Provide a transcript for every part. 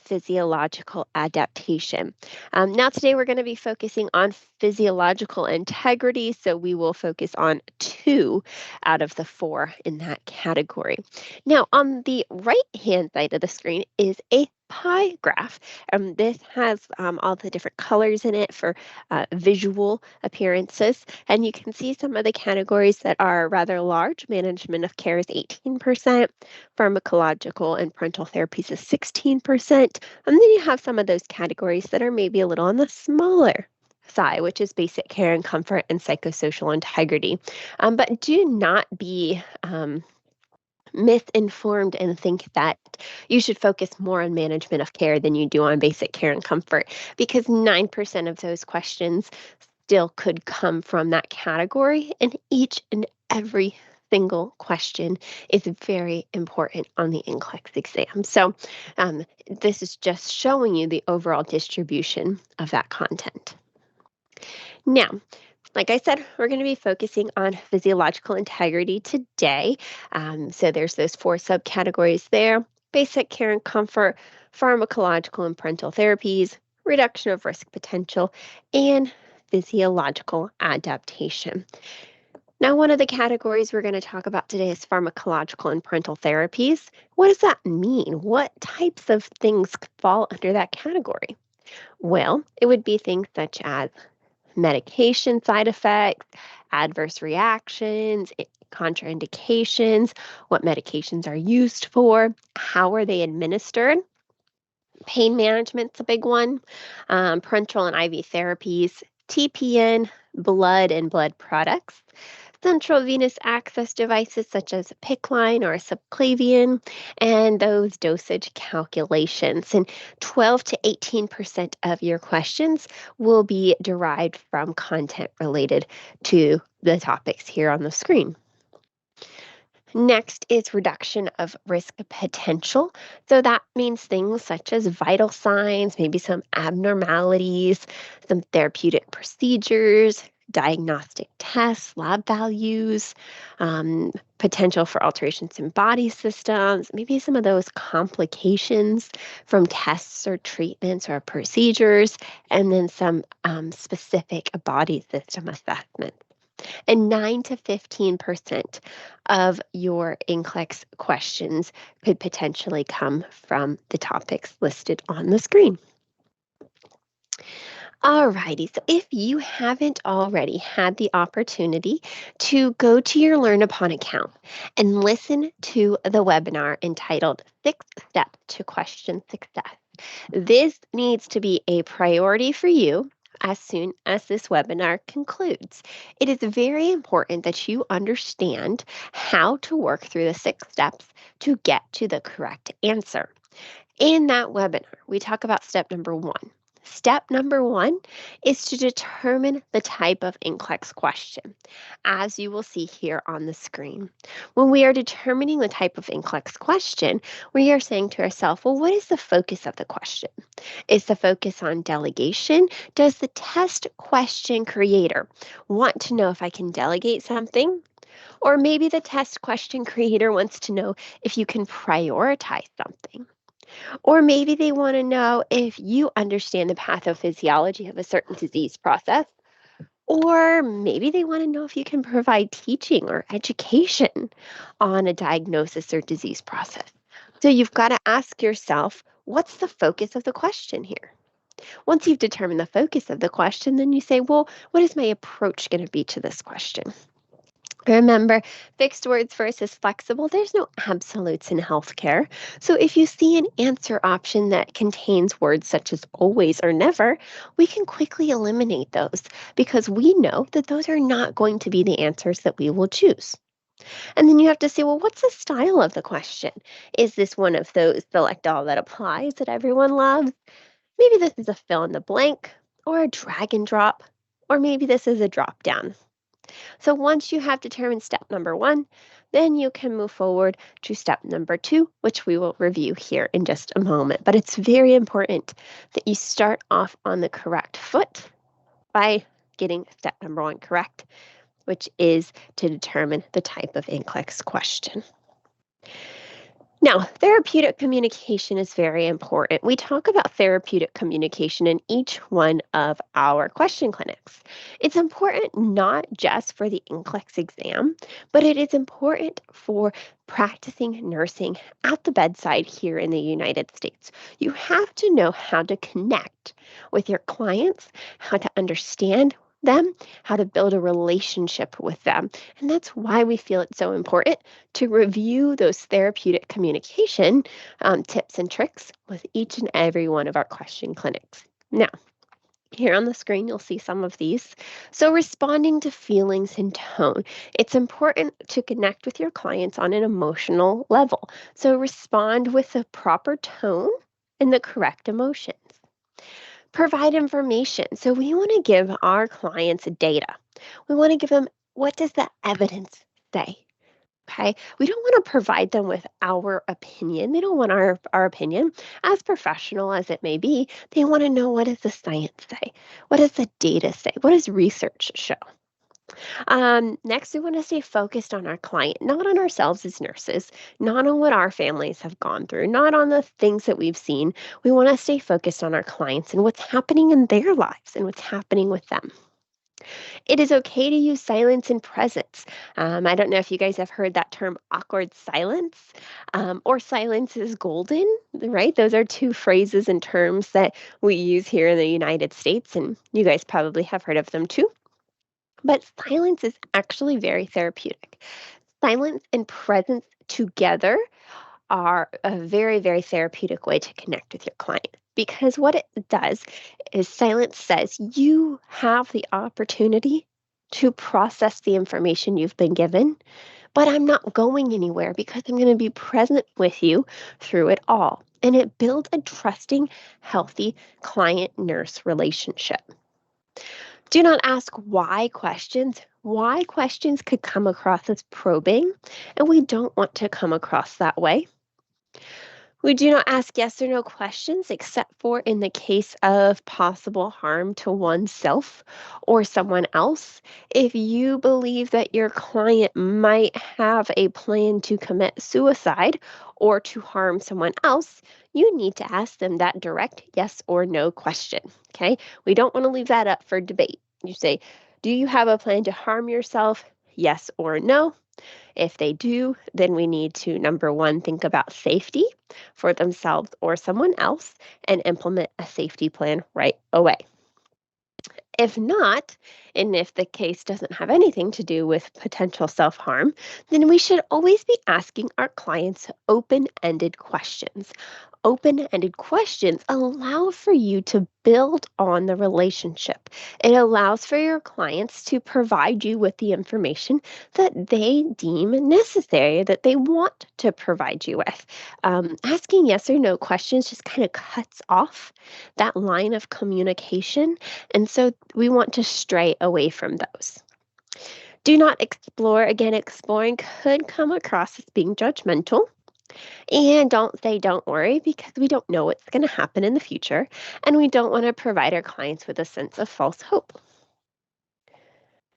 physiological adaptation. Now, today we're going to be focusing on physiological integrity, so we will focus on 2 out of the 4 in that category. Now, on the right-hand side of the screen is a pie graph. This has all the different colors in it for visual appearances, and you can see some of the categories that are rather large. Management of care is 18%, pharmacological and parental therapies is 16%, and then you have some of those categories that are maybe a little on the smaller side, which is basic care and comfort and psychosocial integrity. But do not be misinformed and think that you should focus more on management of care than you do on basic care and comfort, because 9% of those questions still could come from that category, and each and every single question is very important on the NCLEX exam. So this is just showing you the overall distribution of that content. Now, like I said, we're going to be focusing on physiological integrity today. So there's those 4 subcategories there: basic care and comfort, pharmacological and parental therapies, reduction of risk potential, and physiological adaptation. Now, one of the categories we're going to talk about today is pharmacological and parental therapies. What does that mean? What types of things fall under that category? Well, it would be things such as medication side effects, adverse reactions, contraindications, what medications are used for, how are they administered. Pain management's a big one, parenteral and IV therapies, TPN, blood and blood products, central venous access devices such as a PICC line or a subclavian, and those dosage calculations. And 12 to 18% of your questions will be derived from content related to the topics here on the screen. Next is reduction of risk potential. So that means things such as vital signs, maybe some abnormalities, some therapeutic procedures, diagnostic tests, lab values, potential for alterations in body systems, maybe some of those complications from tests or treatments or procedures, and then some specific body system assessments. And 9 to 15% of your NCLEX questions could potentially come from the topics listed on the screen. Alrighty, so if you haven't already had the opportunity to go to your Learn Upon account and listen to the webinar entitled 6 Steps to Question Success, this needs to be a priority for you as soon as this webinar concludes. It is very important that you understand how to work through the 6 steps to get to the correct answer. In that webinar, we talk about step number 1. Step number 1 is to determine the type of NCLEX question, as you will see here on the screen. When we are determining the type of NCLEX question, we are saying to ourselves, well, what is the focus of the question? Is the focus on delegation? Does the test question creator want to know if I can delegate something? Or maybe the test question creator wants to know if you can prioritize something. Or maybe they want to know if you understand the pathophysiology of a certain disease process. Or maybe they want to know if you can provide teaching or education on a diagnosis or disease process. So you've got to ask yourself, what's the focus of the question here? Once you've determined the focus of the question, then you say, well, what is my approach going to be to this question? Remember, fixed words versus flexible. There's no absolutes in healthcare. So if you see an answer option that contains words such as always or never, we can quickly eliminate those because we know that those are not going to be the answers that we will choose. And then you have to say, well, what's the style of the question? Is this one of those select all that applies that everyone loves? Maybe this is a fill in the blank or a drag and drop, or maybe this is a drop down. So once you have determined step number 1, then you can move forward to step number 2, which we will review here in just a moment. But it's very important that you start off on the correct foot by getting step number 1 correct, which is to determine the type of NCLEX question. Now, therapeutic communication is very important. We talk about therapeutic communication in each one of our question clinics. It's important not just for the NCLEX exam, but it is important for practicing nursing at the bedside here in the United States. You have to know how to connect with your clients, how to understand them, how to build a relationship with them. And that's why we feel it's so important to review those therapeutic communication tips and tricks with each and every one of our question clinics. Now, here on the screen, you'll see some of these. So, responding to feelings and tone. It's important to connect with your clients on an emotional level. So, respond with the proper tone and the correct emotions. Provide information. So, we want to give our clients data. We want to give them what does the evidence say? Okay. We don't want to provide them with our opinion. They don't want our opinion, as professional as it may be. They want to know what does the science say? What does the data say? What does research show? Next, we want to stay focused on our client, not on ourselves as nurses, not on what our families have gone through, not on the things that we've seen. We want to stay focused on our clients and what's happening in their lives and what's happening with them. It is okay to use silence and presence. I don't know if you guys have heard that term awkward silence or silence is golden, right? Those are two phrases and terms that we use here in the United States, and you guys probably have heard of them too. But silence is actually very therapeutic. Silence and presence together are a very, very therapeutic way to connect with your client because what it does is silence says you have the opportunity to process the information you've been given, but I'm not going anywhere because I'm going to be present with you through it all. And it builds a trusting, healthy client nurse relationship. Do not ask why questions. Why questions could come across as probing, and we don't want to come across that way. We do not ask yes or no questions except for in the case of possible harm to oneself or someone else. If you believe that your client might have a plan to commit suicide or to harm someone else, you need to ask them that direct yes or no question. Okay? We don't want to leave that up for debate. You say, do you have a plan to harm yourself? Yes or no? If they do, then we need to, number one, think about safety for themselves or someone else and implement a safety plan right away. If not, and if the case doesn't have anything to do with potential self harm, then we should always be asking our clients open ended questions. Open ended questions allow for you to build on the relationship. It allows for your clients to provide you with the information that they deem necessary, that they want to provide you with. Asking yes or no questions just kind of cuts off that line of communication. And so we want to stray away from those. Do not explore. Again, exploring could come across as being judgmental. And don't say, don't worry, because we don't know what's going to happen in the future. And we don't want to provide our clients with a sense of false hope.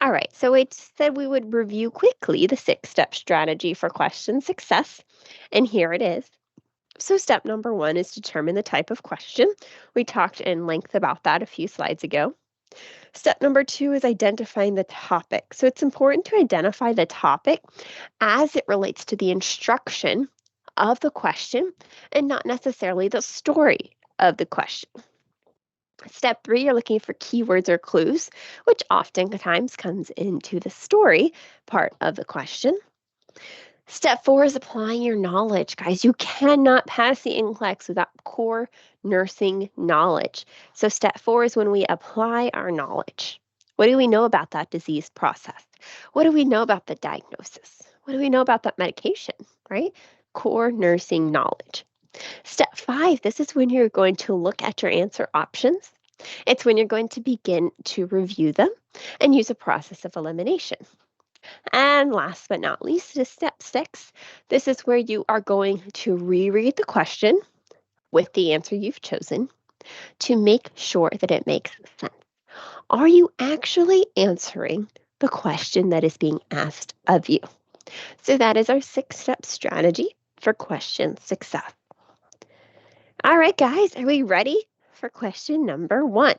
All right, so we said we would review quickly the 6-step strategy for question success. And here it is. So, step number 1 is determine the type of question. We talked in length about that a few slides ago. Step number 2 is identifying the topic. So, it's important to identify the topic as it relates to the instruction of the question and not necessarily the story of the question. Step 3, you're looking for keywords or clues, which oftentimes comes into the story part of the question. Step 4 is applying your knowledge, guys. You cannot pass the NCLEX without core nursing knowledge. So step 4 is when we apply our knowledge. What do we know about that disease process? What do we know about the diagnosis? What do we know about that medication, right? Core nursing knowledge. Step 5, this is when you're going to look at your answer options. It's when you're going to begin to review them and use a process of elimination. And last but not least is step 6. This is where you are going to reread the question with the answer you've chosen to make sure that it makes sense. Are you actually answering the question that is being asked of you? So that is our 6-step strategy for question success. All right, guys, are we ready for question number 1?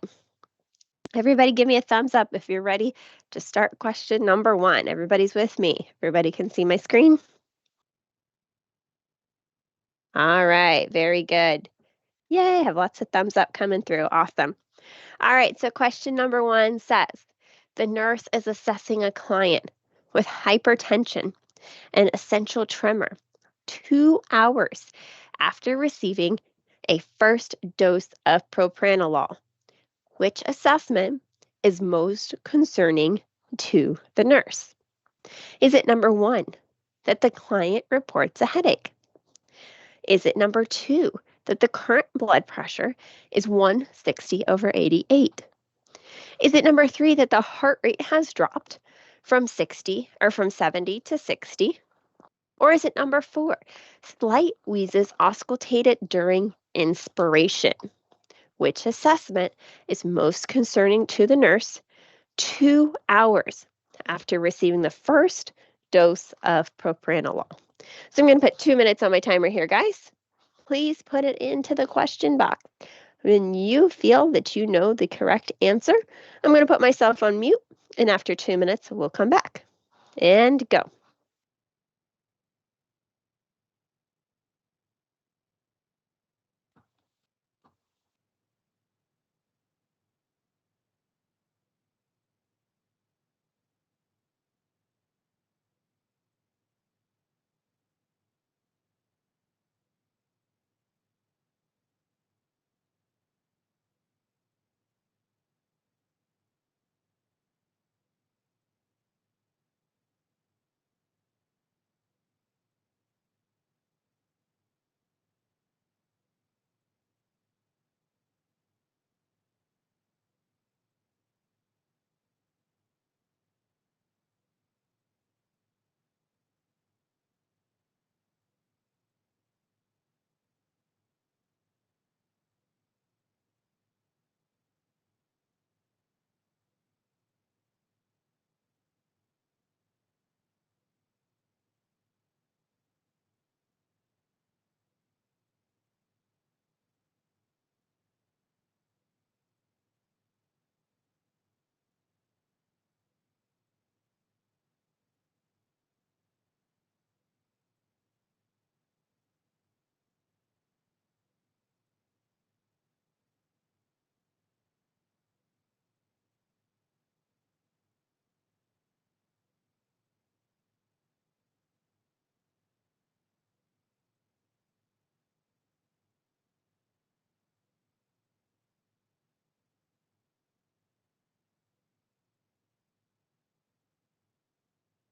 Everybody give me a thumbs up if you're ready to start question number 1. Everybody's with me. Everybody can see my screen? All right, very good. Yay, I have lots of thumbs up coming through. Awesome. All right, so question number 1 says, the nurse is assessing a client with hypertension and essential tremor 2 hours after receiving a first dose of propranolol. Which assessment is most concerning to the nurse? Is it number 1, that the client reports a headache? Is it number 2, that the current blood pressure is 160/88? Is it number 3, that the heart rate has dropped from 70 to 60? Or is it number 4, slight wheezes auscultated during inspiration? Which assessment is most concerning to the nurse 2 hours after receiving the first dose of propranolol? So I'm going to put 2 minutes on my timer here, guys. Please put it into the question box. When you feel that you know the correct answer, I'm going to put myself on mute, and after 2 minutes, we'll come back. And go.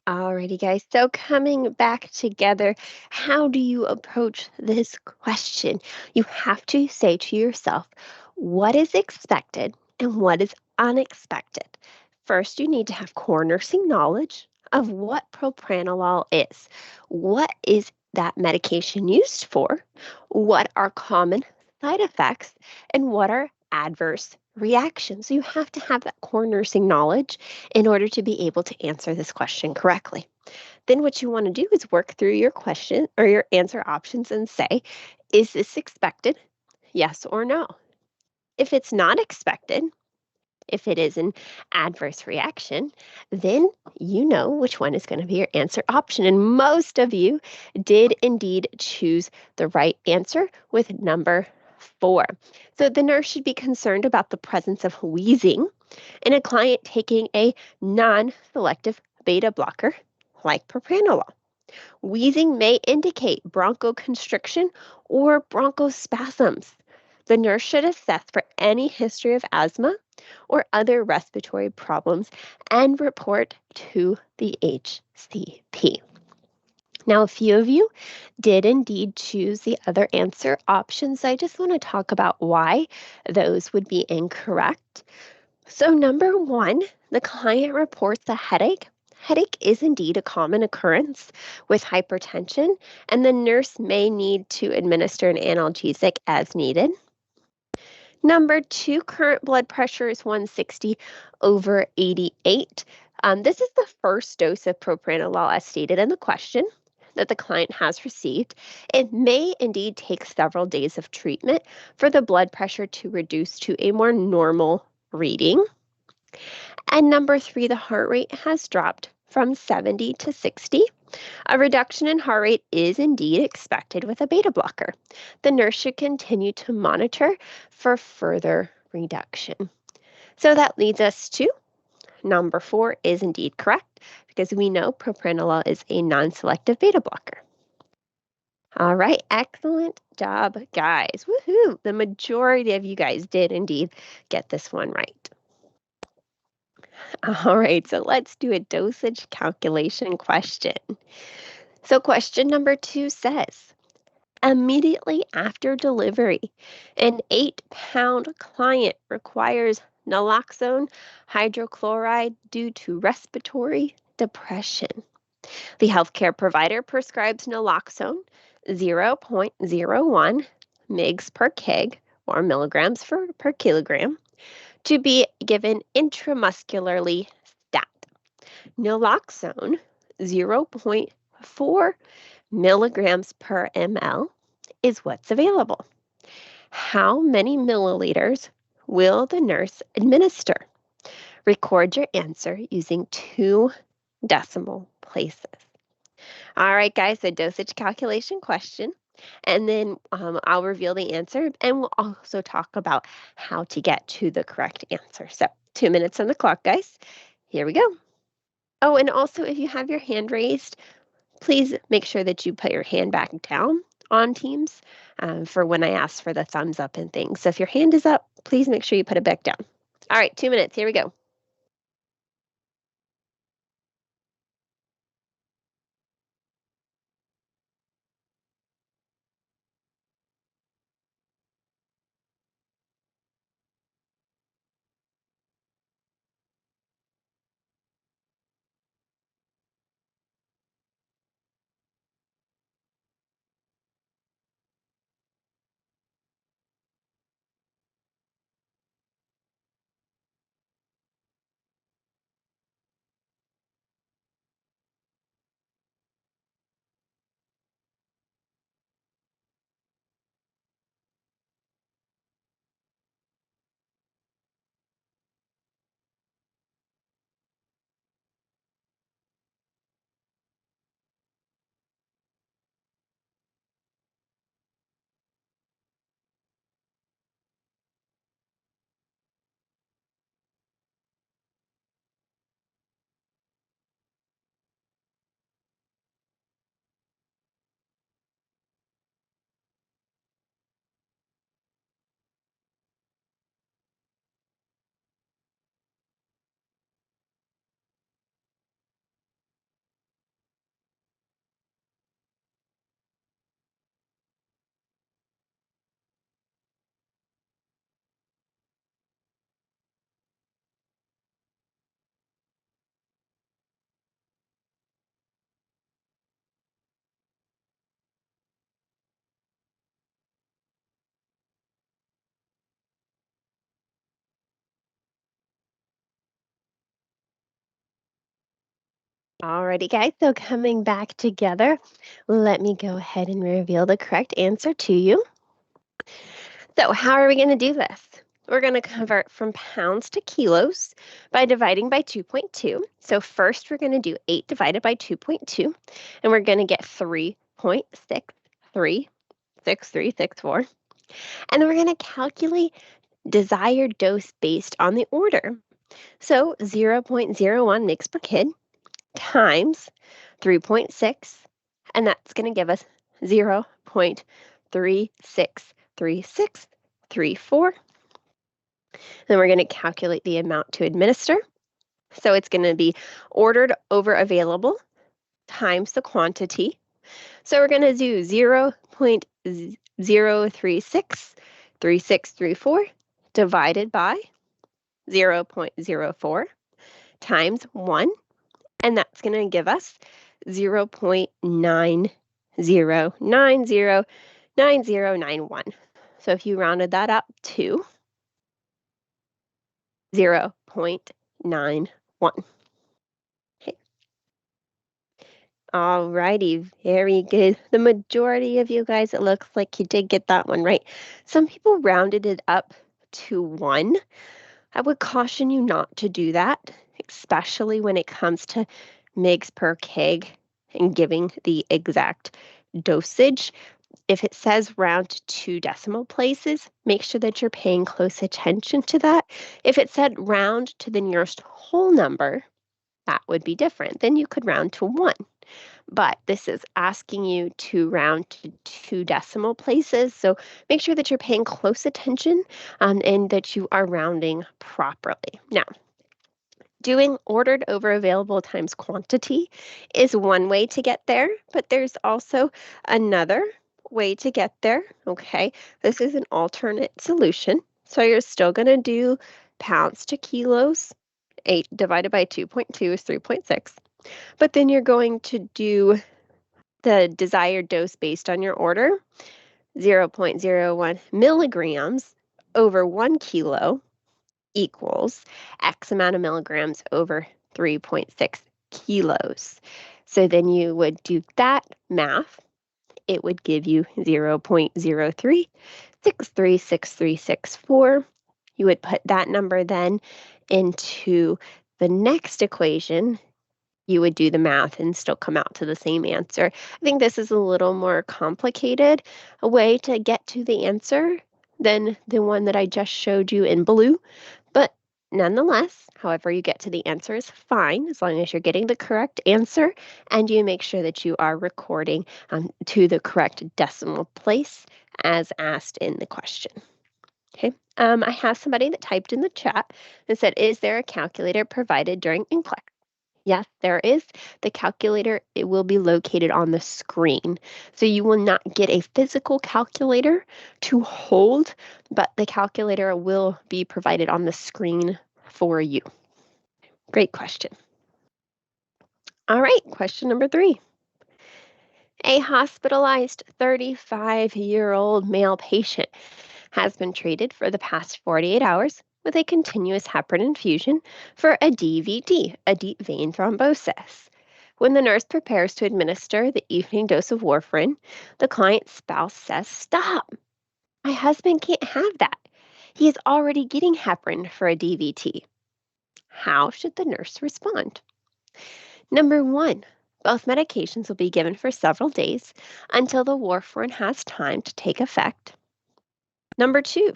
Alrighty, guys. So coming back together, how do you approach this question? You have to say to yourself, what is expected and what is unexpected? First, you need to have core nursing knowledge of what propranolol is. What is that medication used for? What are common side effects? And what are adverse reactions? You have to have that core nursing knowledge in order to be able to answer this question correctly. Then what you want to do is work through your question or your answer options and say, is this expected? Yes or no? If it's not expected, if it is an adverse reaction, then you know which one is going to be your answer option. And most of you did indeed choose the right answer with number 4. So the nurse should be concerned about the presence of wheezing in a client taking a non-selective beta blocker like propranolol. Wheezing may indicate bronchoconstriction or bronchospasms. The nurse should assess for any history of asthma or other respiratory problems and report to the HCP. Now, a few of you did indeed choose the other answer options. I just want to talk about why those would be incorrect. So, number 1, the client reports a headache. Headache is indeed a common occurrence with hypertension, and the nurse may need to administer an analgesic as needed. Number 2, current blood pressure is 160/88. This is the first dose of propranolol as stated in the question. that the client has received, it may indeed take several days of treatment for the blood pressure to reduce to a more normal reading. And number three, the heart rate has dropped from 70 to 60. A reduction in heart rate is indeed expected with a beta blocker. The nurse should continue to monitor for further reduction. So that leads us to number four is indeed correct because we know propranolol is a non-selective beta blocker. All right, excellent job, guys. Woohoo! The majority of you guys did indeed get this one right. All right, so let's do a dosage calculation question. So, question number two says, immediately after delivery, an 8-pound client requires naloxone hydrochloride due to respiratory depression. The healthcare provider prescribes naloxone 0.01 mg per kg or milligrams per kilogram to be given intramuscularly stat. Naloxone 0.4 milligrams per ml is what's available. How many milliliters will the nurse administer? Record your answer using 2 decimal places. All right, guys, the dosage calculation question. And then I'll reveal the answer and we'll also talk about how to get to the correct answer. So 2 minutes on the clock, guys. Here we go. Oh, and also if you have your hand raised, please make sure that you put your hand back down on Teams for when I ask for the thumbs up and things. So if your hand is up, please make sure you put it back down. All right, 2 minutes. Here we go. Alrighty, guys, so coming back together, let me go ahead and reveal the correct answer to you. So, how are we going to do this? We're going to convert from pounds to kilos by dividing by 2.2. So, first, we're going to do 8 divided by 2.2, and we're going to get 3.636364. And then we're going to calculate desired dose based on the order. So, 0.01 mg per kg times 3.6, and that's going to give us 0.363634. Then we're going to calculate the amount to administer. So it's going to be ordered over available times the quantity. So we're going to do 0.0363634 divided by 0.04 times 1, and that's going to give us 0.90909091. So if you rounded that up to 0.91. Okay. All righty, very good. The majority of you guys, it looks like you did get that one right. Some people rounded it up to 1. I would caution you not to do that, especially when it comes to mgs per kg and giving the exact dosage. If it says round to 2 decimal places, make sure that you're paying close attention to that. If it said round to the nearest whole number, that would be different. Then you could round to 1. But this is asking you to round to 2 decimal places. So make sure that you're paying close attention and that you are rounding properly. Now, doing ordered over available times quantity is one way to get there, but there's also another way to get there. Okay, this is an alternate solution. So you're still going to do pounds to kilos. 8 divided by 2.2 is 3.6. But then you're going to do the desired dose based on your order, 0.01 milligrams over 1 kilo equals X amount of milligrams over 3.6 kilos. So then you would do that math. It would give you 0.03636364. You would put that number then into the next equation. You would do the math and still come out to the same answer. I think this is a little more complicated a way to get to the answer than the one that I just showed you in blue. But nonetheless, however you get to the answer is fine as long as you're getting the correct answer and you make sure that you are recording to the correct decimal place as asked in the question. Okay. I have somebody that typed in the chat and said, is there a calculator provided during NCLEX? Yes, there is. The calculator, it will be located on the screen. So you will not get a physical calculator to hold, but the calculator will be provided on the screen for you. Great question. All right, question number 3. A hospitalized 35-year-old male patient has been treated for the past 48 hours with a continuous heparin infusion for a DVT, a deep vein thrombosis. When the nurse prepares to administer the evening dose of warfarin, the client's spouse says, "Stop! My husband can't have that. He is already getting heparin for a DVT." How should the nurse respond? Number 1, both medications will be given for several days until the warfarin has time to take effect. Number 2,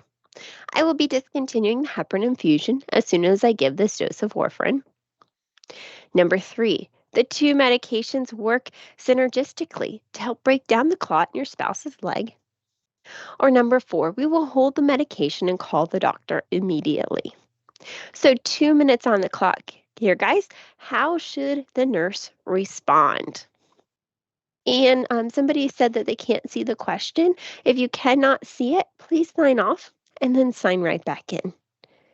I will be discontinuing the heparin infusion as soon as I give this dose of warfarin. Number 3, the 2 medications work synergistically to help break down the clot in your spouse's leg. Or number 4, we will hold the medication and call the doctor immediately. So 2 minutes on the clock here, guys. How should the nurse respond? And somebody said that they can't see the question. If you cannot see it, please sign off and then sign right back in.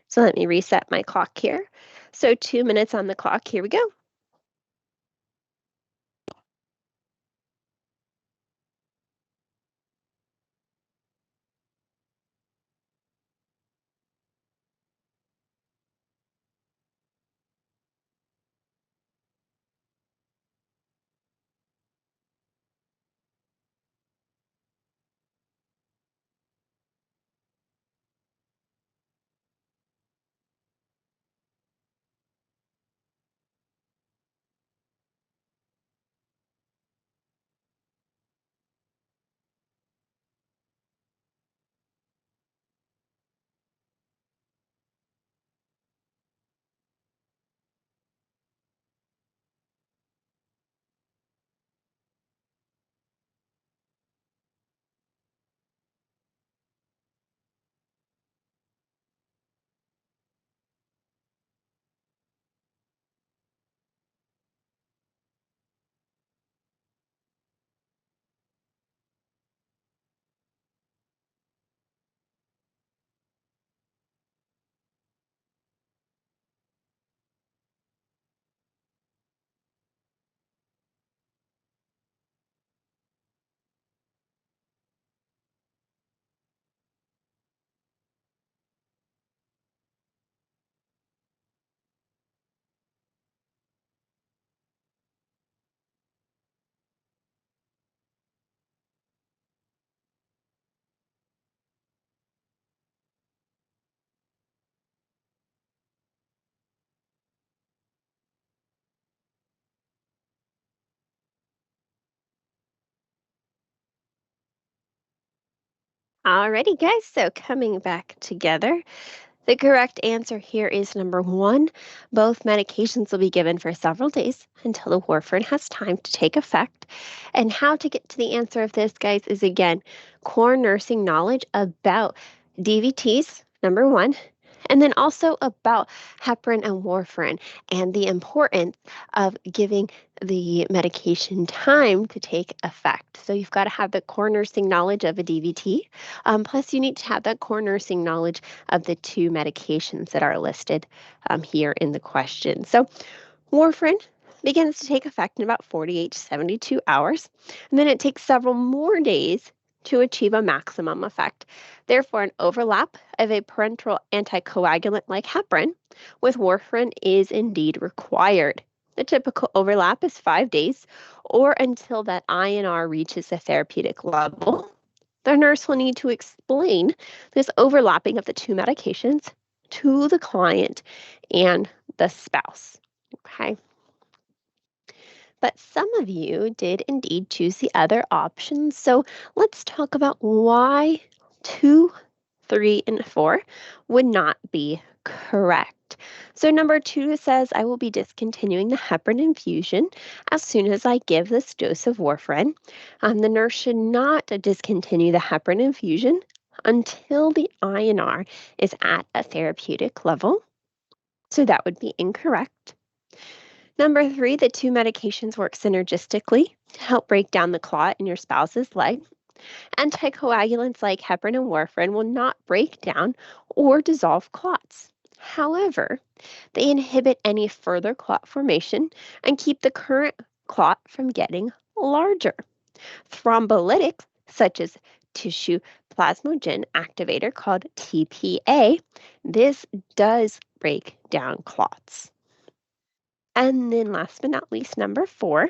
So let me reset my clock here. So 2 minutes on the clock. Here we go. Alrighty, guys, so coming back together. The correct answer here is number one. Both medications will be given for several days until the warfarin has time to take effect. And how to get to the answer of this, guys, is again core nursing knowledge about DVTs, number one, and then also about heparin and warfarin and the importance of giving the medication time to take effect. So you've got to have the core nursing knowledge of a DVT. Plus, you need to have that core nursing knowledge of the two medications that are listed here in the question. So warfarin begins to take effect in about 48 to 72 hours, and then it takes several more days to achieve a maximum effect. Therefore, an overlap of a parenteral anticoagulant like heparin with warfarin is indeed required. The typical overlap is 5 days or until that INR reaches a therapeutic level. The nurse will need to explain this overlapping of the two medications to the client and the spouse. Okay. But some of you did indeed choose the other options. So let's talk about why 2, 3, and 4 would not be correct. So number 2 says, I will be discontinuing the heparin infusion as soon as I give this dose of warfarin. The nurse should not discontinue the heparin infusion until the INR is at a therapeutic level. So that would be incorrect. Number 3, the two medications work synergistically to help break down the clot in your spouse's leg. Anticoagulants like heparin and warfarin will not break down or dissolve clots. However, they inhibit any further clot formation and keep the current clot from getting larger. Thrombolytics, such as tissue plasmogen activator called TPA, this does break down clots. And then last but not least, number 4,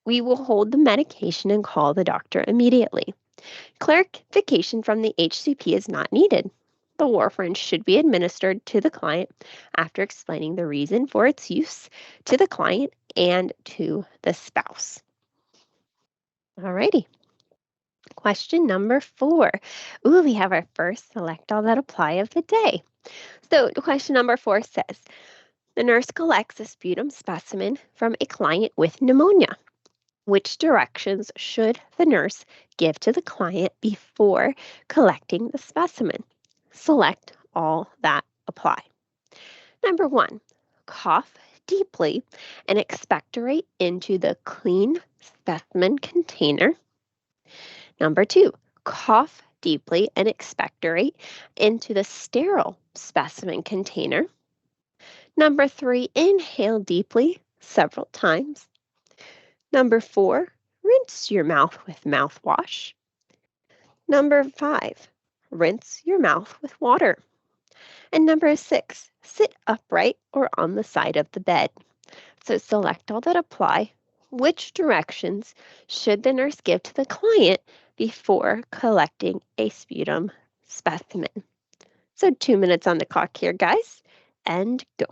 we will hold the medication and call the doctor immediately. Clarification from the HCP is not needed. The warfarin should be administered to the client after explaining the reason for its use to the client and to the spouse. Alrighty. Question number 4. Ooh, we have our first select all that apply of the day. So question number 4 says, the nurse collects a sputum specimen from a client with pneumonia. Which directions should the nurse give to the client before collecting the specimen? Select all that apply. Number 1, cough deeply and expectorate into the clean specimen container. Number 2, cough deeply and expectorate into the sterile specimen container. Number 3, inhale deeply several times. Number 4, rinse your mouth with mouthwash. Number 5, rinse your mouth with water. And number 6, sit upright or on the side of the bed. So select all that apply. Which directions should the nurse give to the client before collecting a sputum specimen? So 2 minutes on the clock here, guys, and go.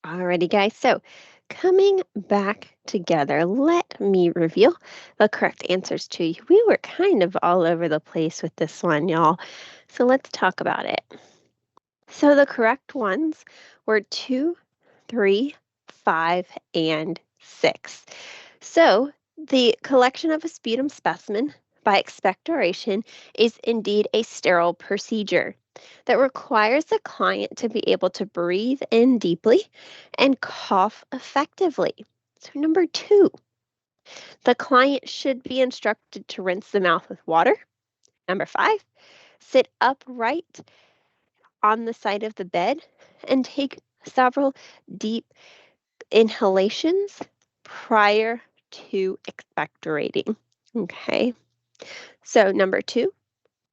Alrighty, guys. So, coming back together, let me reveal the correct answers to you. We were kind of all over the place with this one, y'all. So, let's talk about it. So, the correct ones were 2, 3, 5, and 6. So, the collection of a sputum specimen by expectoration is indeed a sterile procedure that requires the client to be able to breathe in deeply and cough effectively. So, number 2, the client should be instructed to rinse the mouth with water. Number 5, sit upright on the side of the bed and take several deep inhalations prior to expectorating. Okay, so number 2,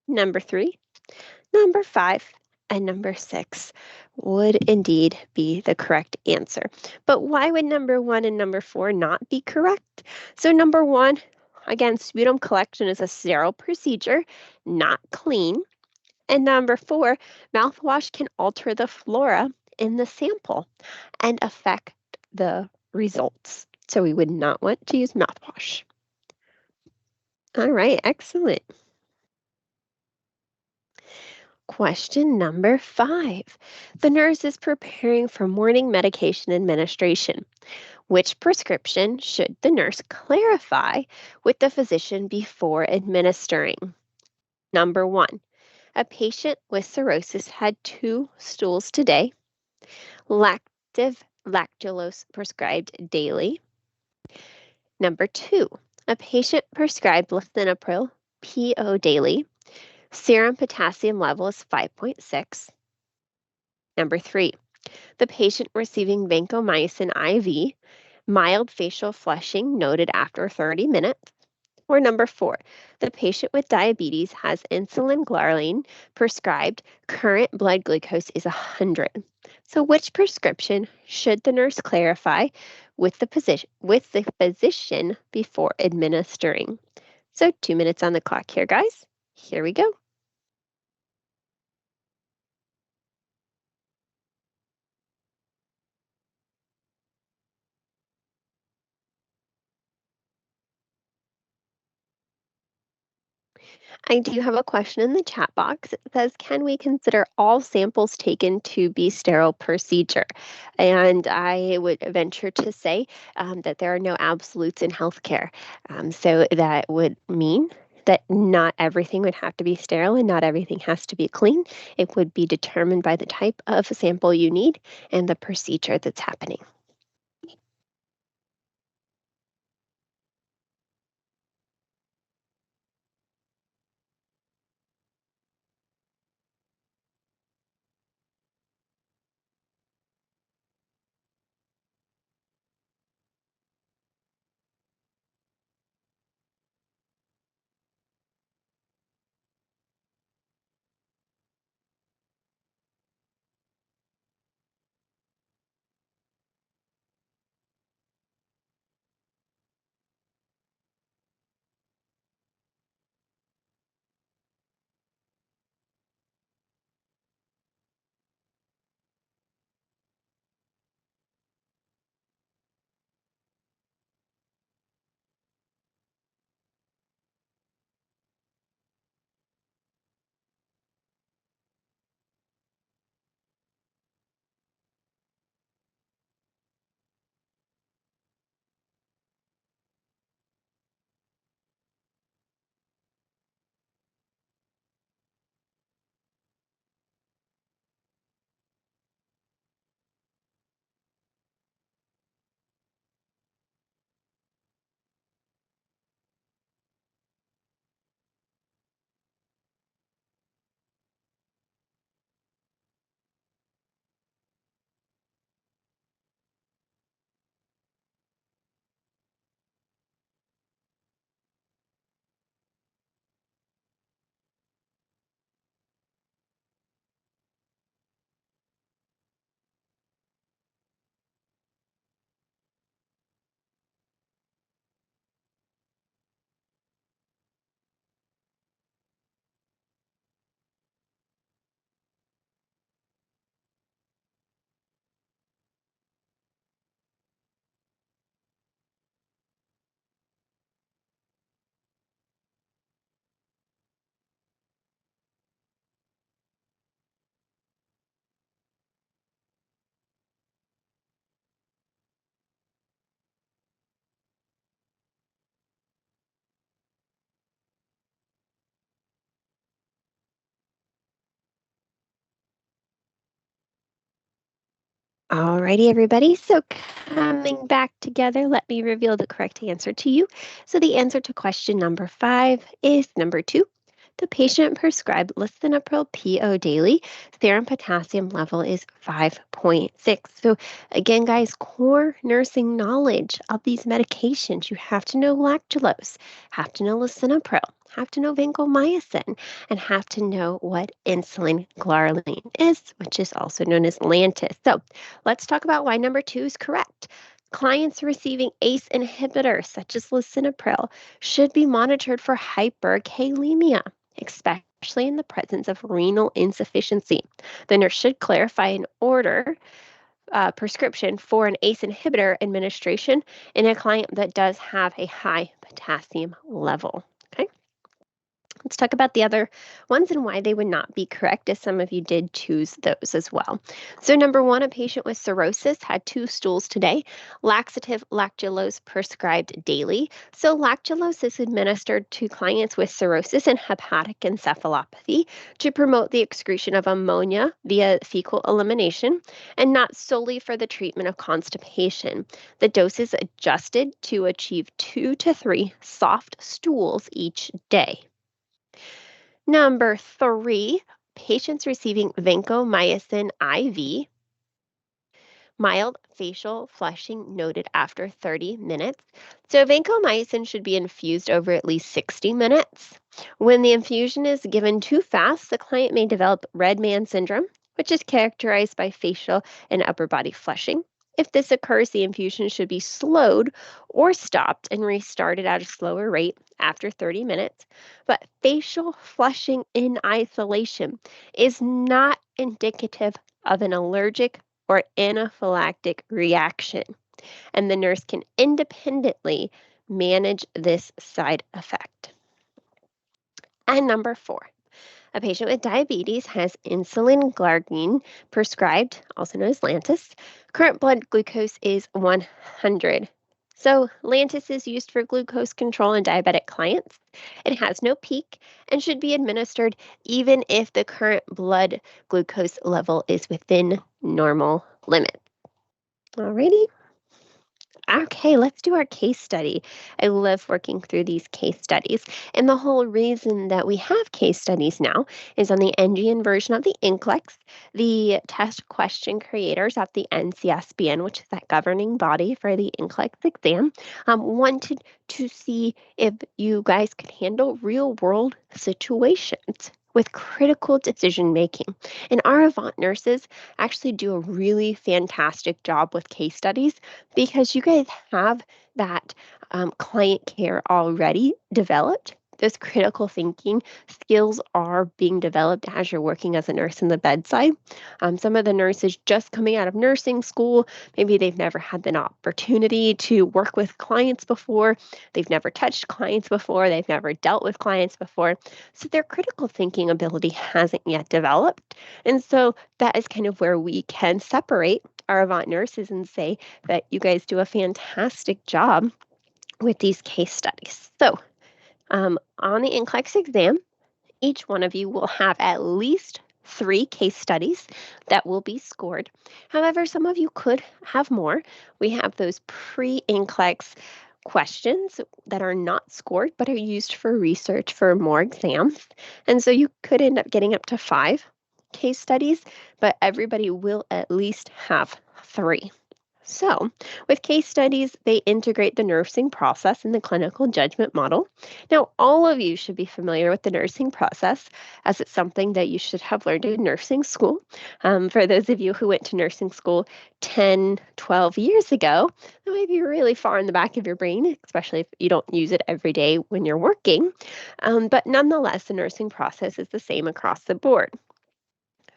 number 3, number 5, and number 6 would indeed be the correct answer. But why would number 1 and number 4 not be correct? So, number 1, again, sputum collection is a sterile procedure, not clean. And number 4, mouthwash can alter the flora in the sample and affect the results. So we would not want to use mouthwash. All right, excellent. Question number 5. The nurse is preparing for morning medication administration. Which prescription should the nurse clarify with the physician before administering? Number 1. A patient with cirrhosis had 2 stools today. Lactive lactulose prescribed daily. Number 2, a patient prescribed lisinopril PO daily. Serum potassium level is 5.6. Number 3, the patient receiving vancomycin IV. Mild facial flushing noted after 30 minutes. Or number 4, the patient with diabetes has insulin glargine prescribed. Current blood glucose is 100. So which prescription should the nurse clarify with the physician before administering? So 2 minutes on the clock here, guys. Here we go. I do have a question in the chat box. It says, can we consider all samples taken to be sterile procedure? And I would venture to say that there are no absolutes in healthcare. So that would mean that not everything would have to be sterile and not everything has to be clean. It would be determined by the type of sample you need and the procedure that's happening. Alrighty, everybody. So, coming back together, let me reveal the correct answer to you. So, the answer to question number 5 is number 2. The patient prescribed lisinopril PO daily. Serum potassium level is 5.6. So, again, guys, core nursing knowledge of these medications. You have to know lactulose, have to know lisinopril, have to know vancomycin, and have to know what insulin glargine is, which is also known as Lantus. So, let's talk about why number 2 is correct. Clients receiving ACE inhibitors, such as lisinopril, should be monitored for hyperkalemia, especially in the presence of renal insufficiency. The nurse should clarify an order prescription for an ACE inhibitor administration in a client that does have a high potassium level. Okay. Let's talk about the other ones and why they would not be correct, as some of you did choose those as well. So, number 1, a patient with cirrhosis had 2 stools today. Laxative lactulose prescribed daily. So, lactulose is administered to clients with cirrhosis and hepatic encephalopathy to promote the excretion of ammonia via fecal elimination and not solely for the treatment of constipation. The dose is adjusted to achieve 2 to 3 soft stools each day. Number 3, patients receiving vancomycin IV, mild facial flushing noted after 30 minutes. So, vancomycin should be infused over at least 60 minutes. When the infusion is given too fast, the client may develop red man syndrome, which is characterized by facial and upper body flushing. If this occurs, the infusion should be slowed or stopped and restarted at a slower rate after 30 minutes. But facial flushing in isolation is not indicative of an allergic or anaphylactic reaction, and the nurse can independently manage this side effect. And number 4, a patient with diabetes has insulin glargine prescribed, also known as Lantus. Current blood glucose is 100. So, Lantus is used for glucose control in diabetic clients. It has no peak and should be administered even if the current blood glucose level is within normal limits. Alrighty. Okay, let's do our case study. I love working through these case studies. And the whole reason that we have case studies now is on the NGN version of the NCLEX, the test question creators at the NCSBN, which is that governing body for the NCLEX exam, wanted to see if you guys could handle real world situations with critical decision making. And our Avant nurses actually do a really fantastic job with case studies because you guys have that client care already developed. Those critical thinking skills are being developed as you're working as a nurse in the bedside. Some of the nurses just coming out of nursing school, maybe they've never had the opportunity to work with clients before. They've never touched clients before. They've never dealt with clients before. So their critical thinking ability hasn't yet developed. And so that is kind of where we can separate our Avant nurses and say that you guys do a fantastic job with these case studies. So, on the NCLEX exam, each one of you will have at least 3 case studies that will be scored. However, some of you could have more. We have those pre-NCLEX questions that are not scored but are used for research for more exams. And so you could end up getting up to 5 case studies, but everybody will at least have 3. So, with case studies, they integrate the nursing process in the clinical judgment model. Now, all of you should be familiar with the nursing process as it's something that you should have learned in nursing school. For those of you who went to nursing school 10, 12 years ago, that might be really far in the back of your brain, especially if you don't use it every day when you're working. But nonetheless, the nursing process is the same across the board.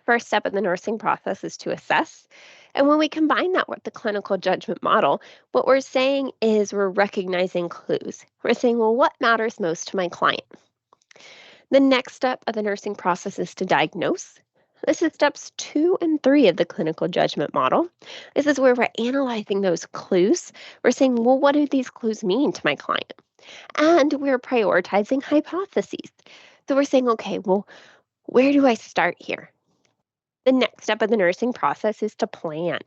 First step in the nursing process is to assess. And when we combine that with the clinical judgment model, what we're saying is we're recognizing clues. We're saying, well, what matters most to my client? The next step of the nursing process is to diagnose. This is steps 2 and 3 of the clinical judgment model. This is where we're analyzing those clues. We're saying, well, what do these clues mean to my client? And we're prioritizing hypotheses. So we're saying, okay, well, where do I start here? The next step of the nursing process is to plan.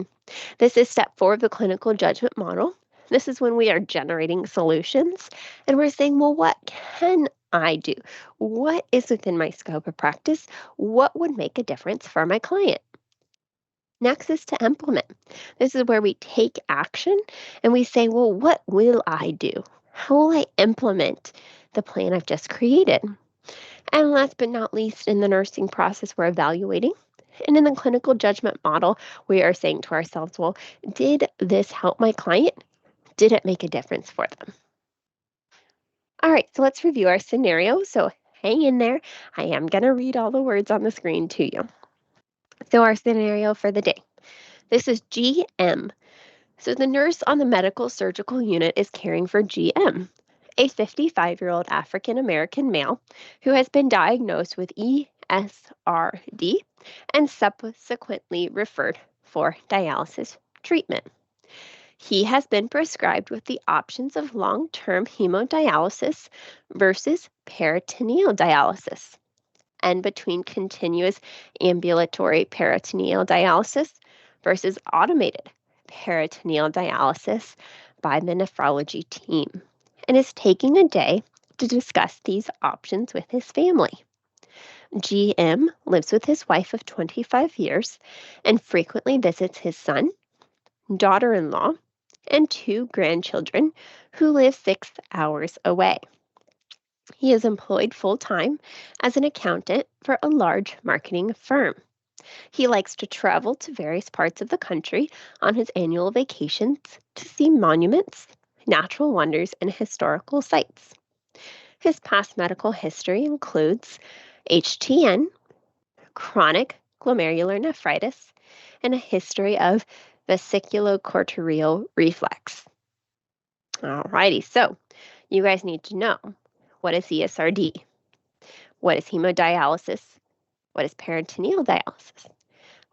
This is step 4 of the clinical judgment model. This is when we are generating solutions and we're saying, well, what can I do? What is within my scope of practice? What would make a difference for my client? Next is to implement. This is where we take action and we say, well, what will I do? How will I implement the plan I've just created? And last but not least, in the nursing process, we're evaluating. And in the clinical judgment model, we are saying to ourselves, well, did this help my client? Did it make a difference for them? All right, so let's review our scenario. So hang in there. I am going to read all the words on the screen to you. So, our scenario for the day, this is GM. So, the nurse on the medical surgical unit is caring for GM, a 55-year-old African American male who has been diagnosed with ESRD and subsequently referred for dialysis treatment. He has been prescribed with the options of long term hemodialysis versus peritoneal dialysis, and between continuous ambulatory peritoneal dialysis versus automated peritoneal dialysis by the nephrology team, and is taking a day to discuss these options with his family. GM lives with his wife of 25 years and frequently visits his son, daughter in law, and 2 grandchildren who live 6 hours away. He is employed full time as an accountant for a large marketing firm. He likes to travel to various parts of the country on his annual vacations to see monuments, natural wonders, and historical sites. His past medical history includes HTN, chronic glomerular nephritis, and a history of vesiculocortical reflex. Alrighty, so you guys need to know, what is ESRD? What is hemodialysis? What is peritoneal dialysis?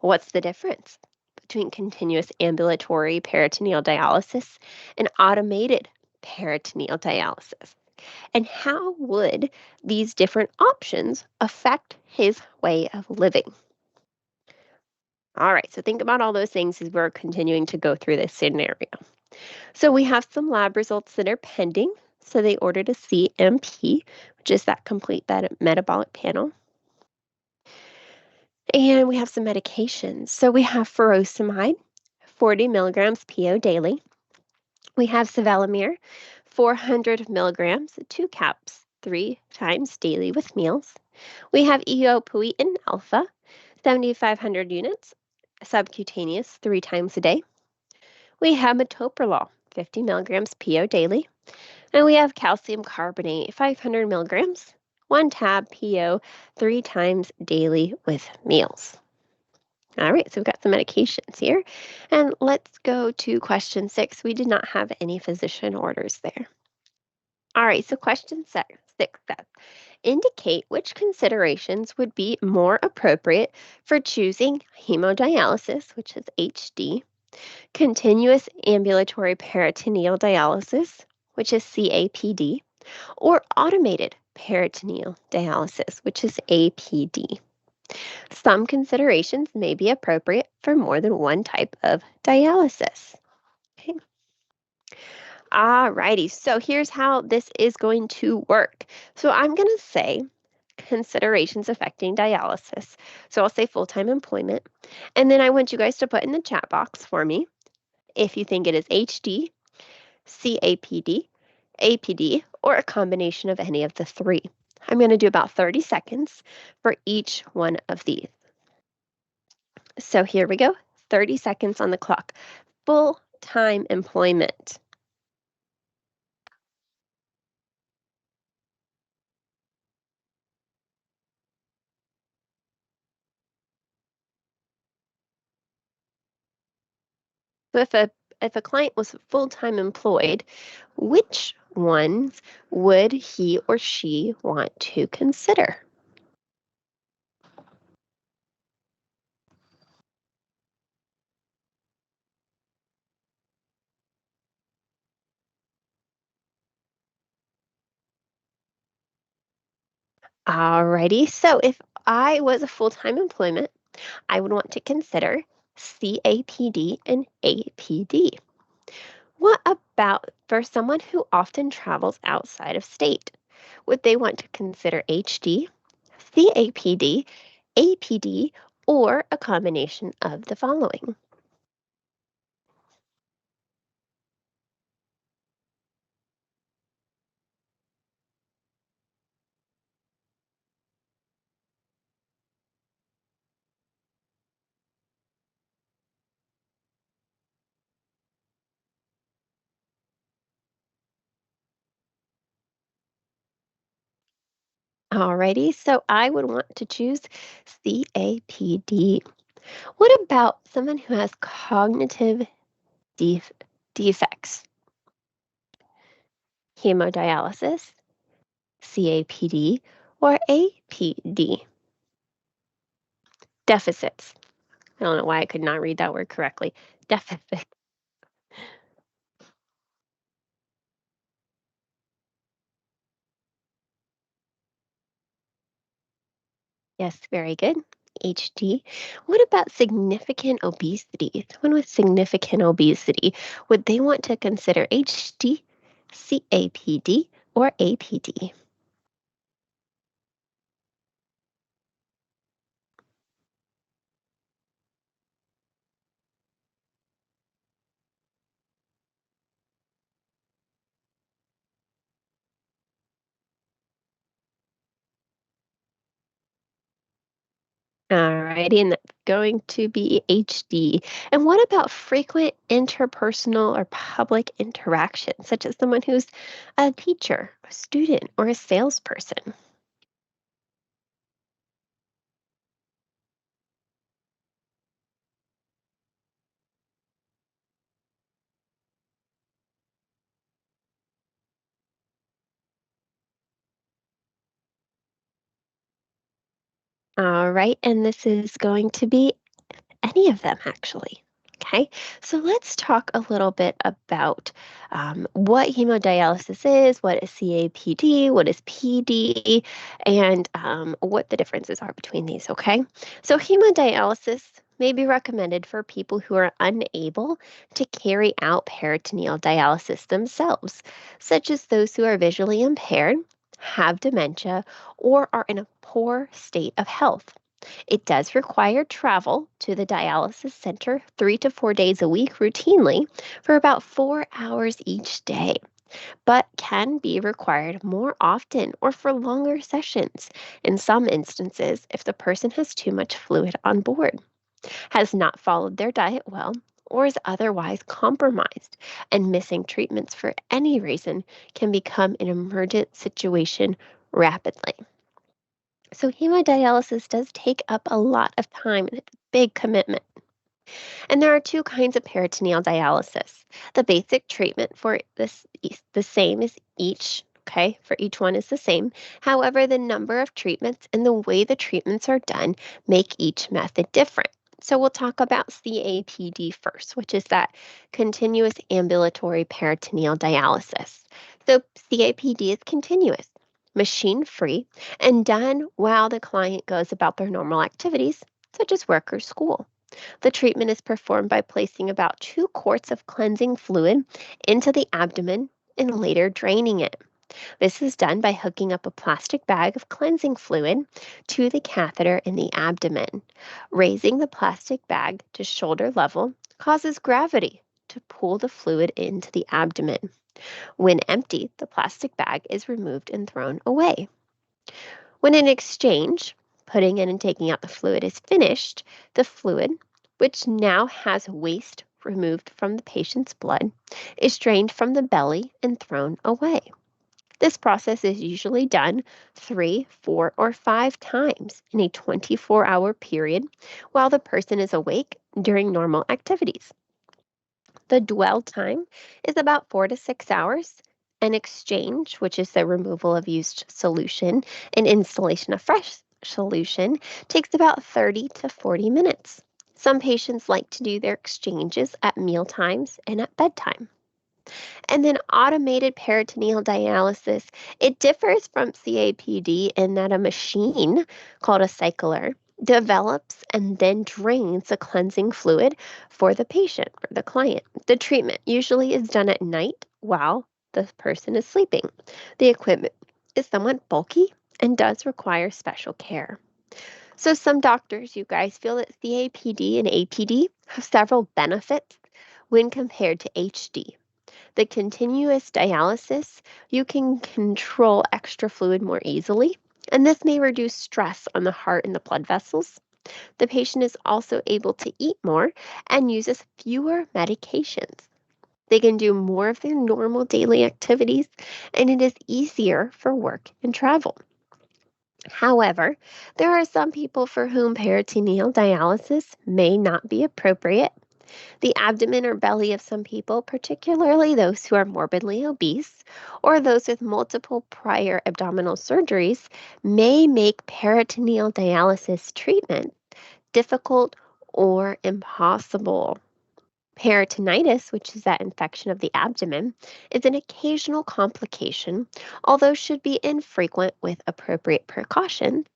What's the difference between continuous ambulatory peritoneal dialysis and automated peritoneal dialysis? And how would these different options affect his way of living? All right, so think about all those things as we're continuing to go through this scenario. So we have some lab results that are pending. So they ordered a CMP, which is that complete metabolic panel. And we have some medications. So we have furosemide, 40 milligrams PO daily. We have sevelamer, 400 milligrams, 2 caps, 3 times daily with meals. We have eopoietin alpha, 7,500 units, subcutaneous, 3 times a day. We have metoprolol, 50 milligrams PO daily. And we have calcium carbonate, 500 milligrams, 1 tab PO, 3 times daily with meals. All right, so we've got some medications here. And let's go to question 6. We did not have any physician orders there. All right, so question 6 says, indicate which considerations would be more appropriate for choosing hemodialysis, which is HD, continuous ambulatory peritoneal dialysis, which is CAPD, or automated peritoneal dialysis, which is APD. Some considerations may be appropriate for more than one type of dialysis. Okay. Alrighty, so here's how this is going to work. So I'm going to say considerations affecting dialysis. So I'll say full-time employment. And then I want you guys to put in the chat box for me if you think it is HD, CAPD, APD, or a combination of any of the three. I'm going to do about 30 seconds for each one of these. So here we go, 30 seconds on the clock. Full-time employment. So if a client was full-time employed, which ones would he or she want to consider? Alrighty, so if I was a full-time employment, I would want to consider CAPD and APD. What about for someone who often travels outside of state? Would they want to consider HD, CAPD, APD, or a combination of the following? Alrighty, so I would want to choose CAPD. What about someone who has cognitive def- defects? Hemodialysis, CAPD, or APD? Deficits. I don't know why I could not read that word correctly. Deficits. Yes, very good. HD. What about significant obesity? Someone with significant obesity, would they want to consider HD, CAPD, or APD? Alrighty, and that's going to be HD. And what about frequent interpersonal or public interaction, such as someone who's a teacher, a student, or a salesperson? All right, and this is going to be any of them, actually. Okay, so let's talk a little bit about what hemodialysis is, what is CAPD, what is PD, and what the differences are between these. Okay, so hemodialysis may be recommended for people who are unable to carry out peritoneal dialysis themselves, such as those who are visually impaired, have dementia, or are in a poor state of health. It does require travel to the dialysis center 3 to 4 days a week routinely for about 4 hours each day, but can be required more often or for longer sessions in some instances if the person has too much fluid on board, has not followed their diet well, or is otherwise compromised, and missing treatments for any reason can become an emergent situation rapidly. So hemodialysis does take up a lot of time and it's a big commitment. And there are two kinds of peritoneal dialysis. The basic treatment for this is the same as each, okay, for each one is the same. However, the number of treatments and the way the treatments are done make each method different. So we'll talk about CAPD first, which is that continuous ambulatory peritoneal dialysis. So CAPD is continuous, machine free, and done while the client goes about their normal activities, such as work or school. The treatment is performed by placing about 2 quarts of cleansing fluid into the abdomen and later draining it. This is done by hooking up a plastic bag of cleansing fluid to the catheter in the abdomen. Raising the plastic bag to shoulder level causes gravity to pull the fluid into the abdomen. When empty, the plastic bag is removed and thrown away. When an exchange, putting in and taking out the fluid, is finished, the fluid, which now has waste removed from the patient's blood, is drained from the belly and thrown away. This process is usually done 3, 4, or 5 times in a 24-hour period while the person is awake during normal activities. The dwell time is about 4 to 6 hours. An exchange, which is the removal of used solution and installation of fresh solution, takes about 30 to 40 minutes. Some patients like to do their exchanges at meal times and at bedtime. And then automated peritoneal dialysis, it differs from CAPD in that a machine called a cycler develops and then drains the cleansing fluid for the patient or the client. The treatment usually is done at night while the person is sleeping. The equipment is somewhat bulky and does require special care. So, some doctors, you guys, feel that CAPD and APD have several benefits when compared to HD. The continuous dialysis, you can control extra fluid more easily, and this may reduce stress on the heart and the blood vessels. The patient is also able to eat more and uses fewer medications. They can do more of their normal daily activities, and it is easier for work and travel. However, there are some people for whom peritoneal dialysis may not be appropriate. The abdomen or belly of some people, particularly those who are morbidly obese or those with multiple prior abdominal surgeries, may make peritoneal dialysis treatment difficult or impossible. Peritonitis, which is that infection of the abdomen, is an occasional complication, although should be infrequent with appropriate precaution.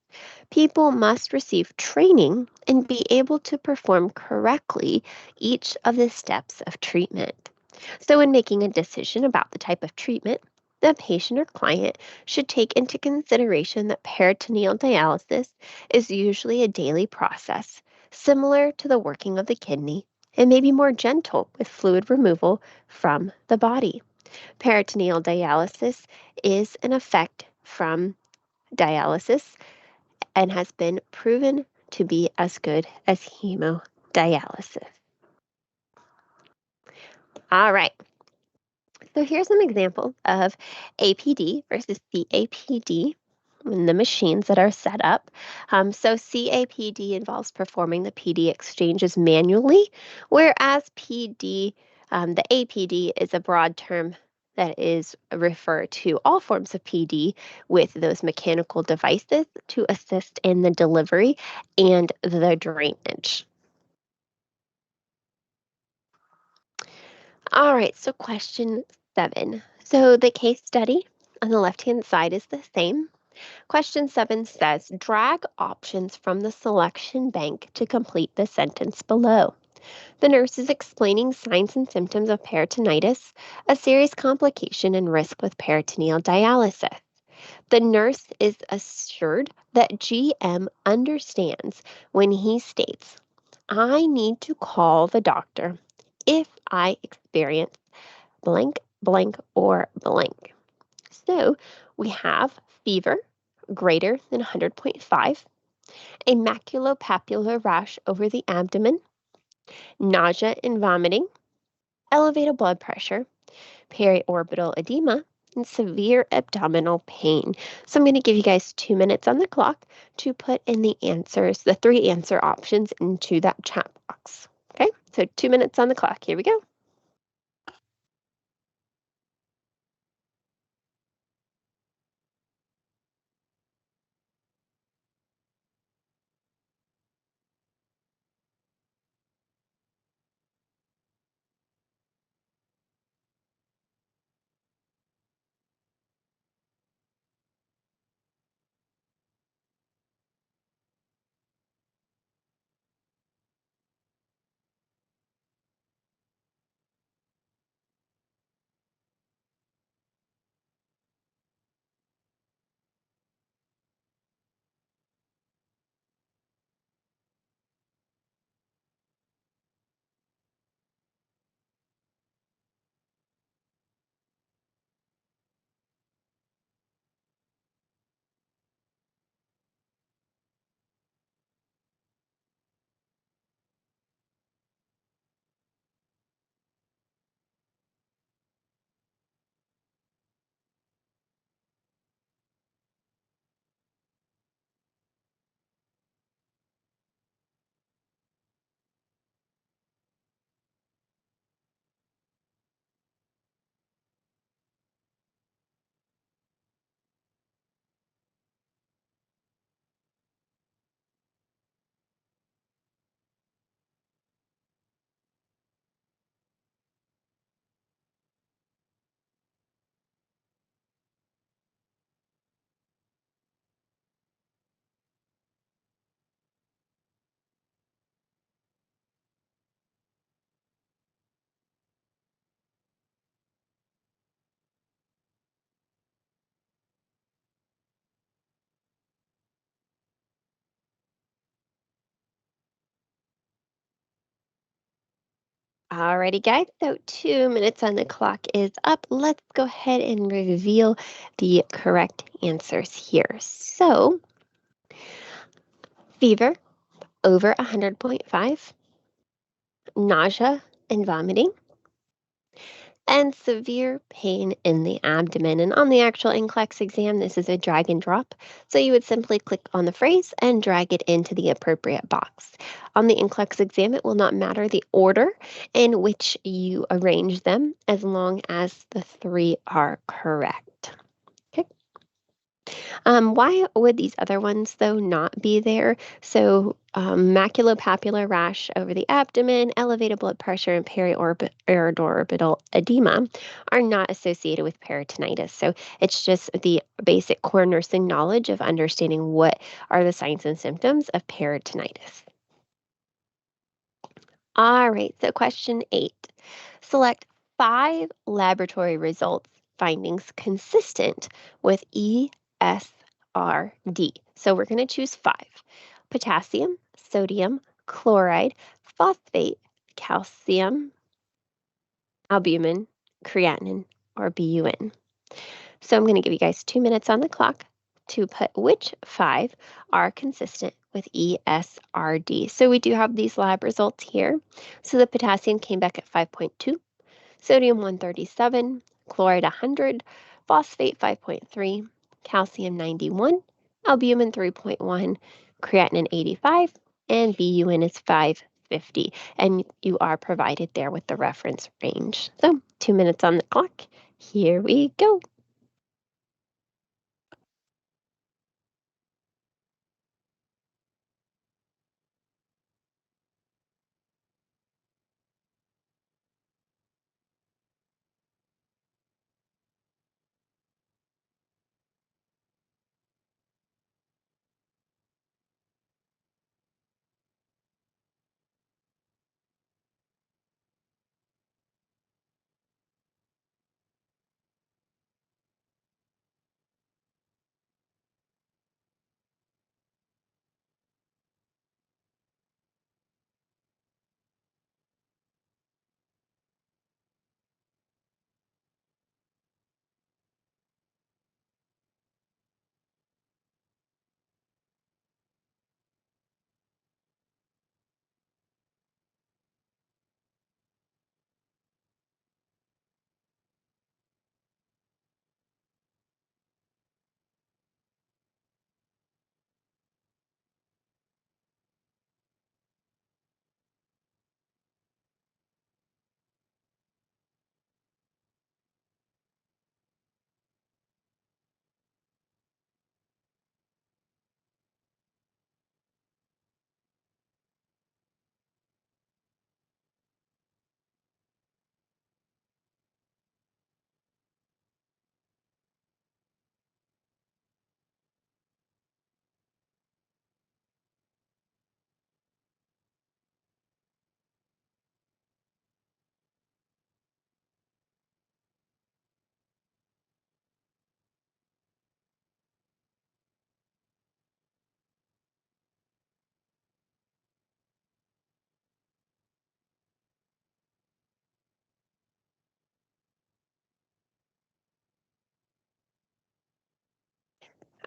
People must receive training and be able to perform correctly each of the steps of treatment. So, in making a decision about the type of treatment, the patient or client should take into consideration that peritoneal dialysis is usually a daily process, similar to the working of the kidney, and may be more gentle with fluid removal from the body. Peritoneal dialysis is an effect from dialysis and has been proven to be as good as hemodialysis. All right, so here's an example of APD versus CAPD and the machines that are set up. So CAPD involves performing the PD exchanges manually, whereas the APD is a broad term that is referred to all forms of PD with those mechanical devices to assist in the delivery and the drainage. All right, so question 7. So the case study on the left-hand side is the same. Question 7 says, drag options from the selection bank to complete the sentence below. The nurse is explaining signs and symptoms of peritonitis, a serious complication and risk with peritoneal dialysis. The nurse is assured that GM understands when he states, I need to call the doctor if I experience blank, blank, or blank. So we have fever greater than 100.5, a maculopapular rash over the abdomen, nausea and vomiting, elevated blood pressure, periorbital edema, and severe abdominal pain. So I'm going to give you guys 2 minutes on the clock to put in the answers, the 3 answer options into that chat box. Okay, so 2 minutes on the clock. Here we go. Alrighty, guys. So 2 minutes on the clock is up. Let's go ahead and reveal the correct answers here. So, fever over 100.5, nausea and vomiting, and severe pain in the abdomen. And on the actual NCLEX exam, this is a drag and drop. So you would simply click on the phrase and drag it into the appropriate box. On the NCLEX exam, it will not matter the order in which you arrange them as long as the three are correct. Okay. Why would these other ones, though, not be there? So, maculopapular rash over the abdomen, elevated blood pressure, and periorbital edema are not associated with peritonitis. So, it's just the basic core nursing knowledge of understanding what are the signs and symptoms of peritonitis. All right, so question 8. Select 5 laboratory results findings consistent with ESRD. So we're going to choose 5. Potassium, sodium, chloride, phosphate, calcium, albumin, creatinine, or BUN. So I'm going to give you guys 2 minutes on the clock to put which 5 are consistent with ESRD. So we do have these lab results here. So the potassium came back at 5.2, sodium 137, chloride 100, phosphate 5.3, calcium 91, albumin 3.1, creatinine 85, and BUN is 550. And you are provided there with the reference range. So 2 minutes on the clock. Here we go.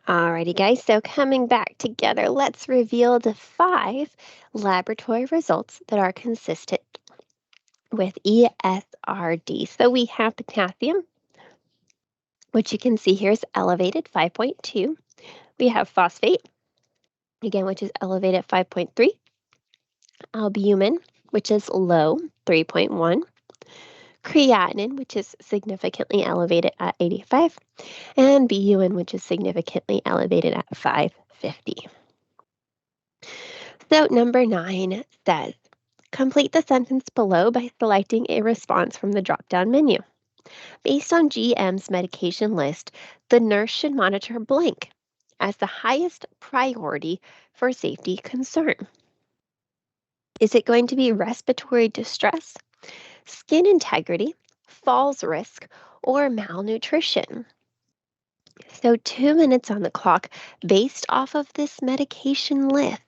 Alrighty, guys, so coming back together, let's reveal the 5 laboratory results that are consistent with ESRD. So we have potassium, which you can see here is elevated 5.2. We have phosphate, again, which is elevated 5.3. Albumin, which is low 3.1. Creatinine, which is significantly elevated at 85. And BUN, which is significantly elevated at 550. So number 9 says, complete the sentence below by selecting a response from the drop-down menu. Based on GM's medication list, the nurse should monitor blank as the highest priority for safety concern. Is it going to be respiratory distress, skin integrity, falls risk, or malnutrition? So 2 minutes on the clock based off of this medication list.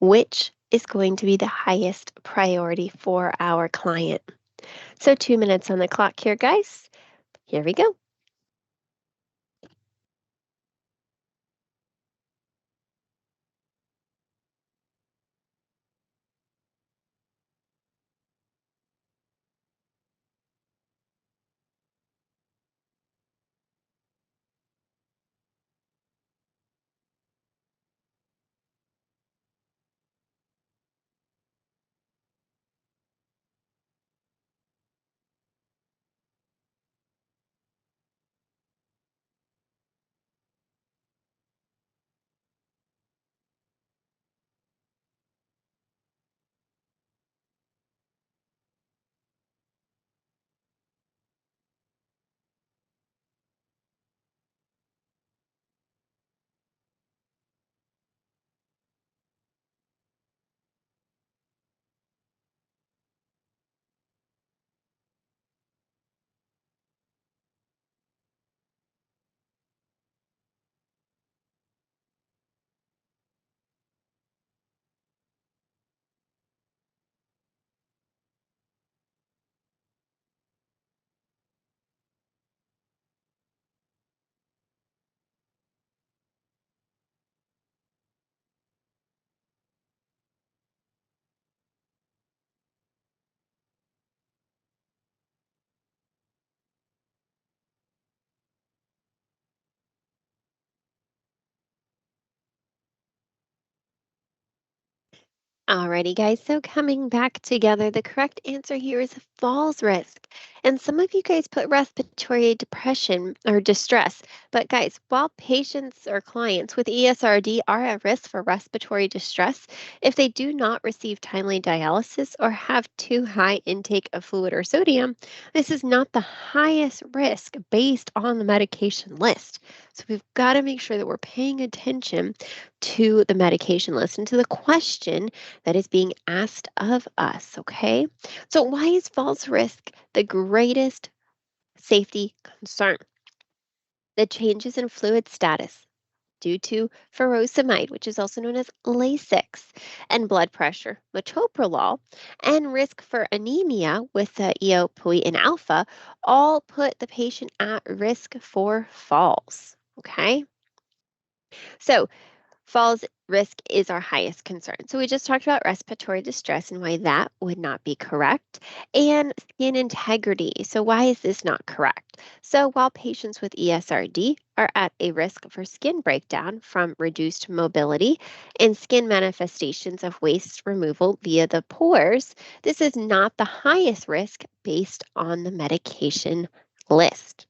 Which is going to be the highest priority for our client. So 2 minutes on the clock here, guys. Here we go. Alrighty, guys. So coming back together, the correct answer here is falls risk. And some of you guys put respiratory depression or distress. But guys, while patients or clients with ESRD are at risk for respiratory distress, if they do not receive timely dialysis or have too high intake of fluid or sodium, this is not the highest risk based on the medication list. So we've got to make sure that we're paying attention to the medication list and to the question that is being asked of us, okay? So, why is false risk the greatest safety concern? The changes in fluid status due to furosemide, which is also known as Lasix, and blood pressure, metoprolol, and risk for anemia with eopoietin alpha all put the patient at risk for falls, okay? So, falls risk is our highest concern. So we just talked about respiratory distress and why that would not be correct, and skin integrity. So why is this not correct? So while patients with ESRD are at a risk for skin breakdown from reduced mobility and skin manifestations of waste removal via the pores, this is not the highest risk based on the medication list.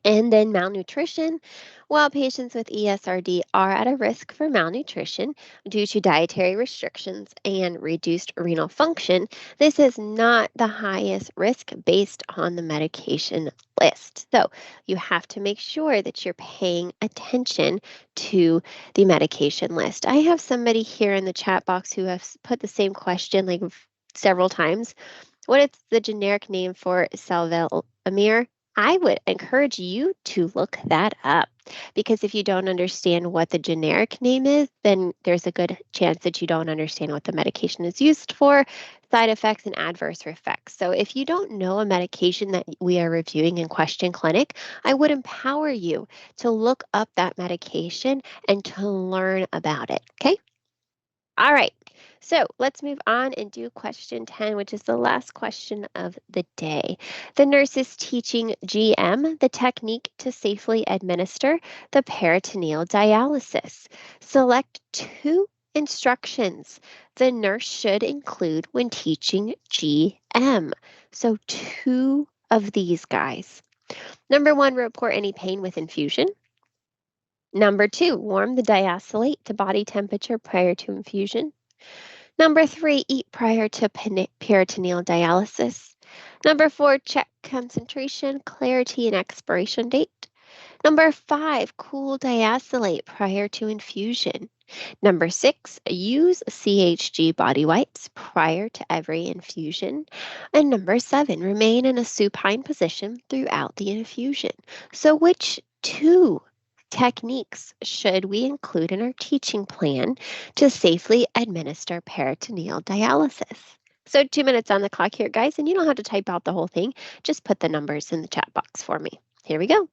And then malnutrition. While patients with ESRD are at a risk for malnutrition due to dietary restrictions and reduced renal function, this is not the highest risk based on the medication list. So you have to make sure that you're paying attention to the medication list. I have somebody here in the chat box who has put the same question like several times. What is the generic name for salvelamir? I would encourage you to look that up because if you don't understand what the generic name is, then there's a good chance that you don't understand what the medication is used for, side effects, and adverse effects. So if you don't know a medication that we are reviewing in Question Clinic, I would empower you to look up that medication and to learn about it. Okay? All right. So let's move on and do question 10, which is the last question of the day. The nurse is teaching GM the technique to safely administer the peritoneal dialysis. Select two instructions the nurse should include when teaching GM. So two of these guys. Number one, report any pain with infusion. Number two, warm the diastolate to body temperature prior to infusion. Number three, eat prior to peritoneal dialysis. Number four, check concentration, clarity, and expiration date. Number five, cool diastolate prior to infusion. Number six, use CHG body wipes prior to every infusion. And number seven, remain in a supine position throughout the infusion. So which two techniques should we include in our teaching plan to safely administer peritoneal dialysis? So, 2 minutes on the clock here, guys, and you don't have to type out the whole thing. Just put the numbers in the chat box for me. Here we go.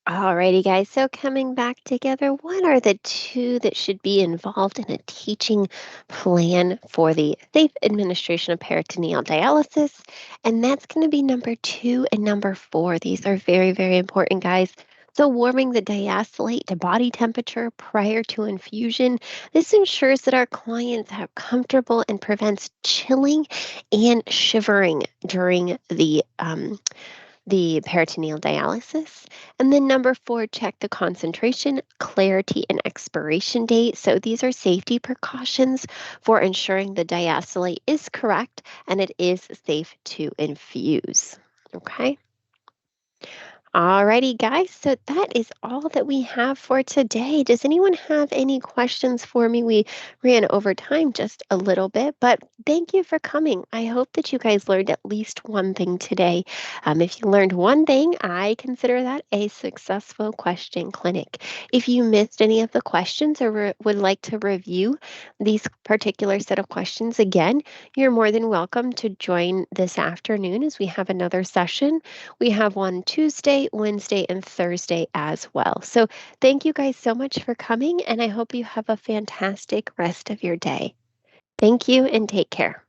Alrighty, guys. So coming back together, what are the two that should be involved in a teaching plan for the safe administration of peritoneal dialysis? And that's going to be number 2 and number 4. These are very, very important, guys. So warming the diastolate to body temperature prior to infusion. This ensures that our clients are comfortable and prevents chilling and shivering during the peritoneal dialysis. And then number 4, check the concentration, clarity, and expiration date. So these are safety precautions for ensuring the diastolate is correct and it is safe to infuse. Okay. Alrighty, guys. So that is all that we have for today. Does anyone have any questions for me? We ran over time just a little bit, but thank you for coming. I hope that you guys learned at least one thing today. If you learned one thing, I consider that a successful question clinic. If you missed any of the questions or would like to review these particular set of questions again, you're more than welcome to join this afternoon as we have another session. We have one Tuesday, Wednesday, and Thursday as well. So thank you guys so much for coming, and I hope you have a fantastic rest of your day. Thank you and take care.